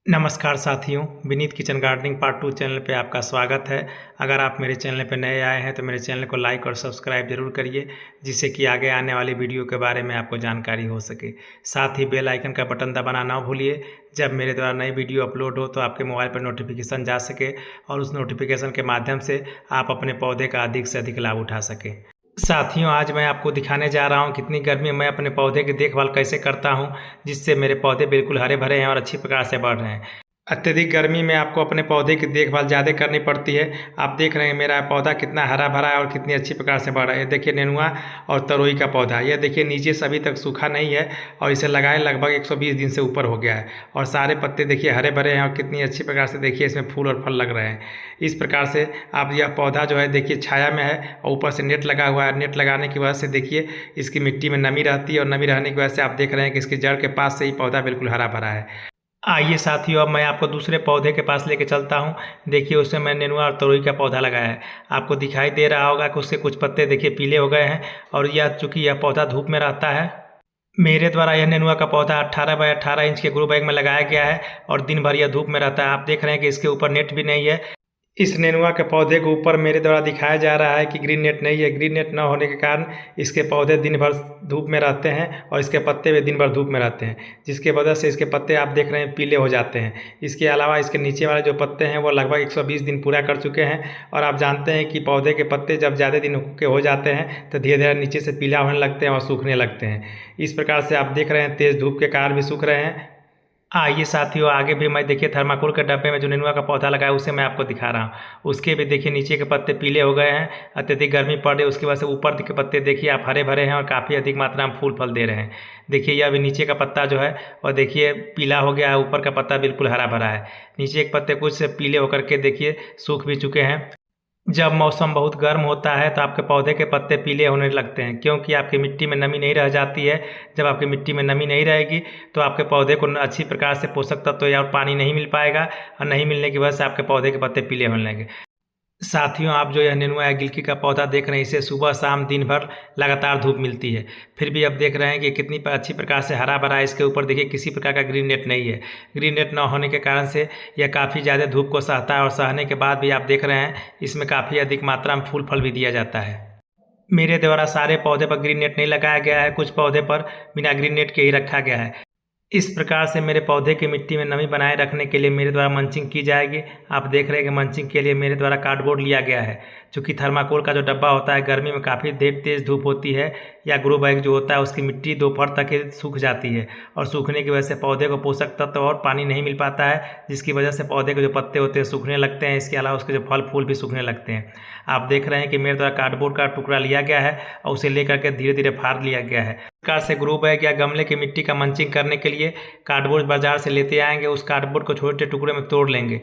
नमस्कार साथियों, Vineet kitchen gardening part 2 channel पे आपका स्वागत है। अगर आप मेरे चैनल पे नए आए हैं तो मेरे चैनल को लाइक और सब्सक्राइब जरूर करिए, जिससे कि आगे आने वाली वीडियो के बारे में आपको जानकारी हो सके। साथ ही बेल आइकन का बटन दबाना ना भूलिए, जब मेरे द्वारा नई वीडियो अपलोड हो तो आपके मोबाइल पर नोटिफिकेशन जा सके और उस नोटिफिकेशन के माध्यम से आप अपने पौधे का अधिक से अधिक लाभ उठा सकें। साथियों, आज मैं आपको दिखाने जा रहा हूं कितनी गर्मी में मैं अपने पौधे की देखभाल कैसे करता हूं, जिससे मेरे पौधे बिल्कुल हरे भरे हैं और अच्छी प्रकार से बढ़ रहे हैं। अत्यधिक गर्मी में आपको अपने पौधे की देखभाल ज़्यादा करनी पड़ती है। आप देख रहे हैं मेरा पौधा कितना हरा भरा है और कितनी अच्छी प्रकार से बढ़ रहा है। ये देखिए नेनुआ और तरोई का पौधा, यह देखिए नीचे से अभी तक सूखा नहीं है और इसे लगाए लगभग 120 दिन से ऊपर हो गया है और सारे पत्ते देखिए हरे भरे हैं और कितनी अच्छी प्रकार से देखिए इसमें फूल और फल लग रहे हैं। इस प्रकार से आप यह पौधा जो है देखिए छाया में है और ऊपर से नेट लगा हुआ है। नेट लगाने की वजह से देखिए इसकी मिट्टी में नमी रहती है और नमी रहने की वजह से आप देख रहे हैं कि इसकी जड़ के पास से ही पौधा बिल्कुल हरा भरा है। आइए साथियों, अब मैं आपको दूसरे पौधे के पास लेके चलता हूँ। देखिए उसमें मैं नेनुआ और तरोई का पौधा लगाया है। आपको दिखाई दे रहा होगा कि उसके कुछ पत्ते देखिए पीले हो गए हैं और चूँकि यह पौधा धूप में रहता है, मेरे द्वारा यह नेनुआ का पौधा 18 बाय 18 इंच के ग्रो बैग में लगाया गया है और दिन भर यह धूप में रहता है। आप देख रहे हैं कि इसके ऊपर नेट भी नहीं है। इस नेनुआ के पौधे के ऊपर मेरे द्वारा दिखाया जा रहा है कि ग्रीन नेट नहीं है। ग्रीन नेट न होने के कारण इसके पौधे दिन भर धूप में रहते हैं और इसके पत्ते भी दिन भर धूप में रहते हैं, जिसके वजह से इसके पत्ते आप देख रहे हैं पीले हो जाते हैं। इसके अलावा इसके नीचे वाले जो पत्ते हैं वो लगभग 120 दिन पूरा कर चुके हैं और आप जानते हैं कि पौधे के पत्ते जब ज़्यादा दिन के हो जाते हैं तो धीरे धीरे नीचे से पीला होने लगते हैं और सूखने लगते हैं। इस प्रकार से आप देख रहे हैं तेज़ धूप के कारण भी सूख रहे हैं। आइए साथियों, आगे भी मैं देखिए थर्माकोल के डब्बे में जो नेनुआ का पौधा लगाया उसे मैं आपको दिखा रहा हूँ। उसके भी देखिए नीचे के पत्ते पीले हो गए हैं, अत्यधिक गर्मी पड़ रही है, उसकी वजह से ऊपर के पत्ते देखिए आप हरे भरे हैं और काफ़ी अधिक मात्रा में फूल फल दे रहे हैं। देखिए यह अभी नीचे का पत्ता जो है और देखिए पीला हो गया है, ऊपर का पत्ता बिल्कुल हरा भरा है। नीचे के पत्ते कुछ से पीले होकर के देखिए सूख भी चुके हैं। जब मौसम बहुत गर्म होता है तो आपके पौधे के पत्ते पीले होने लगते हैं, क्योंकि आपकी मिट्टी में नमी नहीं रह जाती है। जब आपकी मिट्टी में नमी नहीं रहेगी तो आपके पौधे को अच्छी प्रकार से पोषक तत्व या पानी नहीं मिल पाएगा और नहीं मिलने की वजह से आपके पौधे के पत्ते पीले होने लगेंगे। साथियों, आप जो यह नेनुआ या गिलकी का पौधा देख रहे हैं, इसे सुबह शाम दिन भर लगातार धूप मिलती है, फिर भी अब देख रहे हैं कि कितनी अच्छी प्रकार से हरा भरा है। इसके ऊपर देखिए किसी प्रकार का ग्रीन नेट नहीं है। ग्रीन नेट न होने के कारण से यह काफ़ी ज़्यादा धूप को सहता है और सहने के बाद भी आप देख रहे हैं इसमें काफ़ी अधिक मात्रा में फूल फल भी दिया जाता है। मेरे द्वारा सारे पौधे पर ग्रीन नेट नहीं लगाया गया है, कुछ पौधे पर बिना ग्रीन नेट के ही रखा गया है। इस प्रकार से मेरे पौधे की मिट्टी में नमी बनाए रखने के लिए मेरे द्वारा मंचिंग की जाएगी। आप देख रहे हैं कि मंचिंग के लिए मेरे द्वारा कार्डबोर्ड लिया गया है। चूँकि थर्माकोल का जो डब्बा होता है, गर्मी में काफ़ी देर तेज़ धूप होती है या ग्रो बैग जो होता है उसकी मिट्टी दोपहर तक ही सूख जाती है और सूखने की वजह से पौधे को पोषक तत्व और पानी नहीं मिल पाता है, जिसकी वजह से पौधे के जो पत्ते होते हैं सूखने लगते हैं। इसके अलावा उसके जो फल फूल भी सूखने लगते हैं। आप देख रहे हैं कि मेरे द्वारा कार्डबोर्ड का टुकड़ा लिया गया है और उसे लेकर के धीरे धीरे फाड़ लिया गया है। प्रकार से ग्रो बैग या गमले की मिट्टी का मंचिंग करने के लिए कार्डबोर्ड बाजार से लेते आएंगे, उस कार्डबोर्ड को छोटे टुकड़े में तोड़ लेंगे।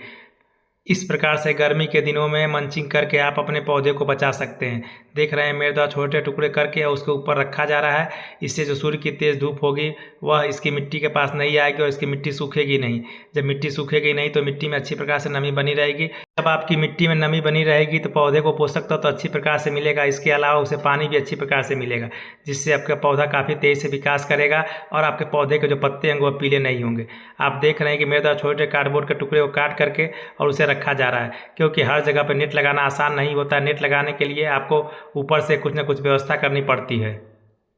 इस प्रकार से गर्मी के दिनों में मंचिंग करके आप अपने पौधे को बचा सकते हैं। देख रहे हैं मेरे द्वारा छोटे टुकड़े करके उसके ऊपर रखा जा रहा है। इससे जो सूर्य की तेज़ धूप होगी वह इसकी मिट्टी के पास नहीं आएगी और इसकी मिट्टी सूखेगी नहीं। जब मिट्टी सूखेगी नहीं तो मिट्टी में अच्छी प्रकार से नमी बनी रहेगी। जब आपकी मिट्टी में नमी बनी रहेगी तो पौधे को पोषक तत्व तो अच्छी प्रकार से मिलेगा। इसके अलावा उसे पानी भी अच्छी प्रकार से मिलेगा, जिससे आपका पौधा काफ़ी तेज़ी से विकास करेगा और आपके पौधे के जो पत्ते हैं वह पीले नहीं होंगे। आप देख रहे हैं कि मेरे द्वारा छोटे कार्डबोर्ड के टुकड़े को काट करके और उसे रखा जा रहा है, क्योंकि हर जगह पर नेट लगाना आसान नहीं होता। नेट लगाने के लिए आपको ऊपर से कुछ ना कुछ व्यवस्था करनी पड़ती है।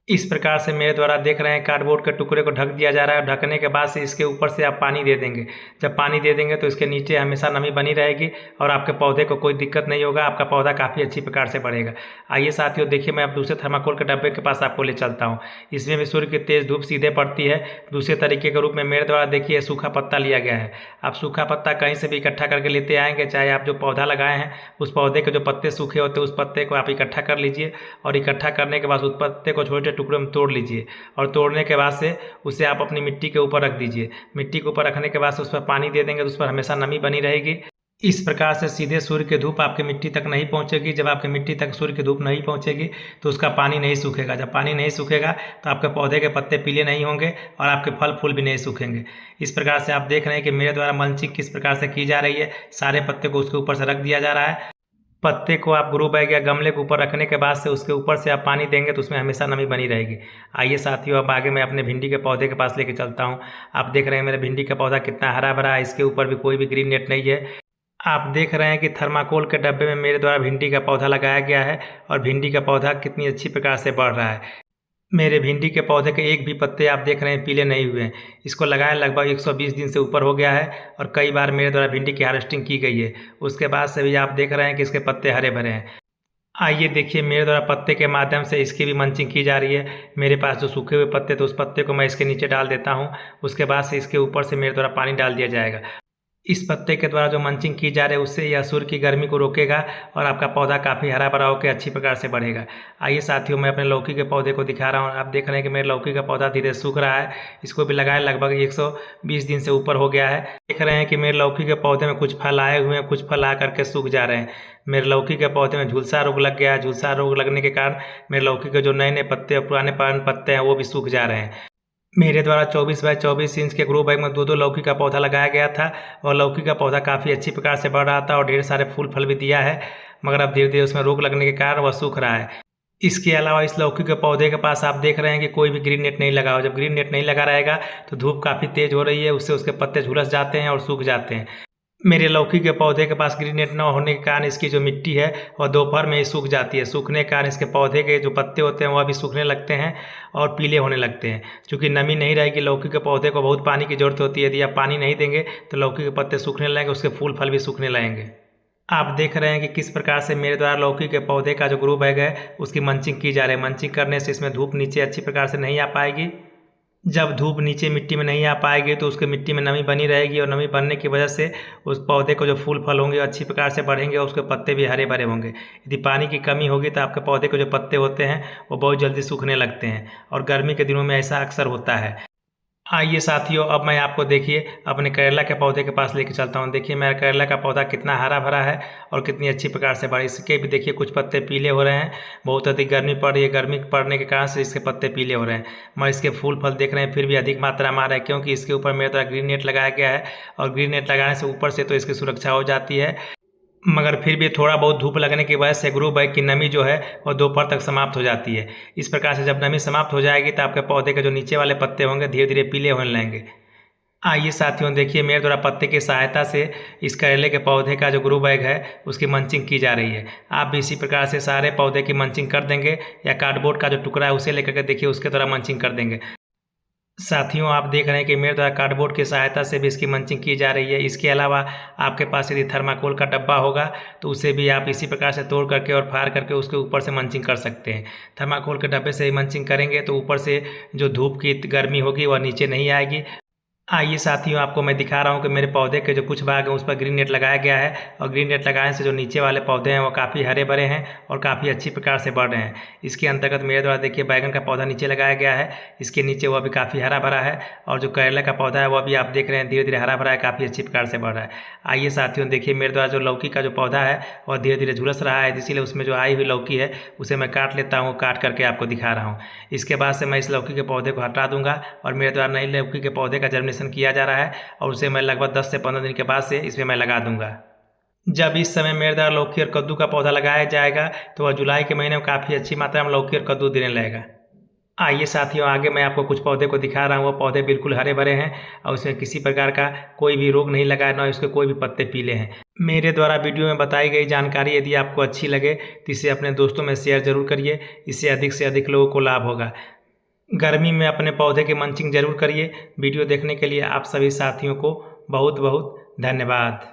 इस प्रकार से मेरे द्वारा देख रहे हैं कार्डबोर्ड के टुकड़े को ढक दिया जा रहा है। ढकने के बाद से इसके ऊपर से आप पानी दे देंगे। जब पानी दे देंगे तो इसके नीचे हमेशा नमी बनी रहेगी और आपके पौधे को कोई दिक्कत नहीं होगा। आपका पौधा काफ़ी अच्छी प्रकार से बढ़ेगा। आइए साथियों, देखिए मैं अब दूसरे थर्माकोल के डब्बे के पास आपको ले चलता हूँ। इसमें भी सूर्य की तेज़ धूप सीधे पड़ती है। दूसरे तरीके के रूप में मेरे द्वारा देखिए सूखा पत्ता लिया गया है। आप सूखा पत्ता कहीं से भी इकट्ठा करके लेते आएंगे, चाहे आप जो पौधा लगाए हैं उस पौधे के जो पत्ते सूखे होते हैं उस पत्ते को आप इकट्ठा कर लीजिए और इकट्ठा करने के बाद उस पत्ते को छोटे टुकड़ों में तोड़ लीजिए और तोड़ने के बाद से उसे आप अपनी मिट्टी के ऊपर रख दीजिए। मिट्टी के ऊपर रखने के बाद से उस पर पानी दे देंगे तो उस पर हमेशा नमी बनी रहेगी। इस प्रकार से सीधे सूर्य की धूप आपकी मिट्टी तक नहीं पहुंचेगी। जब आपकी मिट्टी तक सूर्य की धूप नहीं पहुंचेगी तो उसका पानी नहीं सूखेगा। जब पानी नहीं सूखेगा तो आपके पौधे के पत्ते पीले नहीं होंगे और आपके फल फूल भी नहीं सूखेंगे। इस प्रकार से आप देख रहे हैं कि मेरे द्वारा मल्चिंग किस प्रकार से की जा रही है। सारे पत्ते को उसके ऊपर से रख दिया जा रहा है। पत्ते को आप ग्रो बैग या गमले के ऊपर रखने के बाद से उसके ऊपर से आप पानी देंगे तो उसमें हमेशा नमी बनी रहेगी। आइए साथियों, अब आगे मैं अपने भिंडी के पौधे के पास लेके चलता हूँ। आप देख रहे हैं मेरे भिंडी का पौधा कितना हरा भरा है, इसके ऊपर भी कोई भी ग्रीन नेट नहीं है। आप देख रहे हैं कि थर्माकोल के डब्बे में मेरे द्वारा भिंडी का पौधा लगाया गया है और भिंडी का पौधा कितनी अच्छी प्रकार से बढ़ रहा है। मेरे भिंडी के पौधे के एक भी पत्ते आप देख रहे हैं पीले नहीं हुए हैं। इसको लगाए लगभग 120 दिन से ऊपर हो गया है और कई बार मेरे द्वारा भिंडी की हार्वेस्टिंग की गई है। उसके बाद से भी आप देख रहे हैं कि इसके पत्ते हरे भरे हैं। आइए देखिए, मेरे द्वारा पत्ते के माध्यम से इसकी भी मंचिंग की जा रही है। मेरे पास जो सूखे हुए पत्ते तो उस पत्ते को मैं इसके नीचे डाल देता हूँ। उसके बाद से इसके ऊपर से मेरे द्वारा पानी डाल दिया जाएगा। इस पत्ते के द्वारा जो मंचिंग की जा रही है उससे यह सूर्य की गर्मी को रोकेगा और आपका पौधा काफ़ी हरा भरा होकर अच्छी प्रकार से बढ़ेगा। आइए साथियों, मैं अपने लौकी के पौधे को दिखा रहा हूँ। आप देख रहे हैं कि मेरे लौकी का पौधा धीरे सूख रहा है। इसको भी लगाए लगभग 120 दिन से ऊपर हो गया है। देख रहे हैं कि मेरे लौकी के पौधे में कुछ फल आए हुए हैं, कुछ फल आ करके सूख जा रहे हैं। मेरे लौकी के पौधे में झुलसा रोग लग गया है। झुलसा रोग लगने के कारण मेरे लौकी के जो नए नए पत्ते और पुराने पत्ते हैं वो भी सूख जा रहे हैं। मेरे द्वारा 24 बाई 24 इंच के ग्रो बैग में 2-2 लौकी का पौधा लगाया गया था और लौकी का पौधा काफ़ी अच्छी प्रकार से बढ़ रहा था और ढेर सारे फूल फल भी दिया है, मगर अब धीरे धीरे उसमें रोग लगने के कारण वह सूख रहा है। इसके अलावा इस लौकी के पौधे के पास आप देख रहे हैं कि कोई भी ग्रीन नेट नहीं लगा हो। जब ग्रीन नेट नहीं लगा रहेगा तो धूप काफ़ी तेज हो रही है, उससे उसके पत्ते झुलस जाते हैं और सूख जाते हैं। मेरे लौकी के पौधे के पास ग्रीन नेट न होने के कारण इसकी जो मिट्टी है वह दोपहर में ही सूख जाती है। सूखने के कारण इसके पौधे के जो पत्ते होते हैं वह भी सूखने लगते हैं और पीले होने लगते हैं। चूँकि नमी नहीं रहेगी, लौकी के पौधे को बहुत पानी की जरूरत होती है। यदि आप पानी नहीं देंगे तो लौकी के पत्ते सूखने लगेंगे, उसके फूल फल भी सूखने लगेंगे। आप देख रहे हैं कि किस प्रकार से मेरे द्वारा लौकी के पौधे का जो ग्रो बैग है उसकी मंचिंग की जा रही है। मंचिंग करने से इसमें धूप नीचे अच्छी प्रकार से नहीं आ पाएगी। जब धूप नीचे मिट्टी में नहीं आ पाएगी तो उसके मिट्टी में नमी बनी रहेगी और नमी बनने की वजह से उस पौधे को जो फूल फल होंगे अच्छी प्रकार से बढ़ेंगे और उसके पत्ते भी हरे भरे होंगे। यदि पानी की कमी होगी तो आपके पौधे के जो पत्ते होते हैं वो बहुत जल्दी सूखने लगते हैं और गर्मी के दिनों में ऐसा अक्सर होता है। आइए साथियों, अब मैं आपको देखिए अपने करेला के पौधे के पास लेके चलता हूँ। देखिए मेरा करेला का पौधा कितना हरा भरा है और कितनी अच्छी प्रकार से बढ़ा। इसके भी देखिए कुछ पत्ते पीले हो रहे हैं। बहुत अधिक गर्मी पड़ रही है, गर्मी पड़ने के कारण से इसके पत्ते पीले हो रहे हैं। मगर इसके फूल फल देख रहे हैं फिर भी अधिक मात्रा में आ रहा है, क्योंकि इसके ऊपर मेरे द्वारा ग्रीन नेट लगाया गया है और ग्रीन नेट लगाने से ऊपर से तो इसकी सुरक्षा हो जाती है, मगर फिर भी थोड़ा बहुत धूप लगने की वजह से ग्रो बैग की नमी जो है वह दोपहर तक समाप्त हो जाती है। इस प्रकार से जब नमी समाप्त हो जाएगी तो आपके पौधे के जो नीचे वाले पत्ते होंगे धीरे धीरे पीले होने लगेंगे। आइए साथियों, देखिए मेरे द्वारा पत्ते की सहायता से इस करेले के पौधे का जो ग्रो बैग है उसकी मंचिंग की जा रही है। आप भी इसी प्रकार से सारे पौधे की मंचिंग कर देंगे या कार्डबोर्ड का जो टुकड़ा है उसे लेकर के देखिए उसके द्वारा मंचिंग कर देंगे। साथियों, आप देख रहे हैं कि मेरे द्वारा कार्डबोर्ड की सहायता से भी इसकी मंचिंग की जा रही है। इसके अलावा आपके पास यदि थर्माकोल का डब्बा होगा तो उसे भी आप इसी प्रकार से तोड़ करके और फाड़ करके उसके ऊपर से मंचिंग कर सकते हैं। थर्माकोल के डब्बे से ही मंचिंग करेंगे तो ऊपर से जो धूप की गर्मी होगी वह नीचे नहीं आएगी। आइए साथियों, आपको मैं दिखा रहा हूँ कि मेरे पौधे के जो कुछ भाग हैं उस पर ग्रीन नेट लगाया गया है और ग्रीन नेट लगाने से जो नीचे वाले पौधे हैं वो काफ़ी हरे भरे हैं और काफ़ी अच्छी प्रकार से बढ़ रहे हैं। इसके अंतर्गत मेरे द्वारा देखिए बैगन का पौधा नीचे लगाया गया है, इसके नीचे वह भी काफ़ी हरा भरा है और जो करेला का पौधा है वह भी आप देख रहे हैं धीरे धीरे हरा भरा है, काफ़ी अच्छी प्रकार से बढ़ रहा है। आइए साथियों, देखिए मेरे द्वारा जो लौकी का जो पौधा है वह धीरे धीरे झुलस रहा है, इसीलिए उसमें जो आई हुई लौकी है उसे मैं काट लेता हूँ, काट करके आपको दिखा रहा हूँ। इसके बाद से मैं इस लौकी के पौधे को हटा दूंगा और मेरे द्वारा नई लौकी के पौधे का जर्मिनेशन किया जा रहा है और उसे मैं लगभग 10 से 15 दिन के बाद से इसमें मैं लगा दूंगा। जब इस समय मेरे द्वारा लौकी और कद्दू का पौधा लगाया जाएगा तो वह जुलाई के महीने में काफ़ी अच्छी मात्रा में लौकी और कद्दू देने लगेगा। आइए साथियों, आगे मैं आपको कुछ पौधे को दिखा रहा हूँ। वो पौधे बिल्कुल हरे भरे हैं और उसमें किसी प्रकार का कोई भी रोग नहीं लगा है, न उसके कोई भी पत्ते पीले हैं। मेरे द्वारा वीडियो में बताई गई जानकारी यदि आपको अच्छी लगे तो इसे अपने दोस्तों में शेयर जरूर करिए, इससे अधिक से अधिक लोगों को लाभ होगा। गर्मी में अपने पौधे की मंचिंग जरूर करिए। वीडियो देखने के लिए आप सभी साथियों को बहुत बहुत धन्यवाद।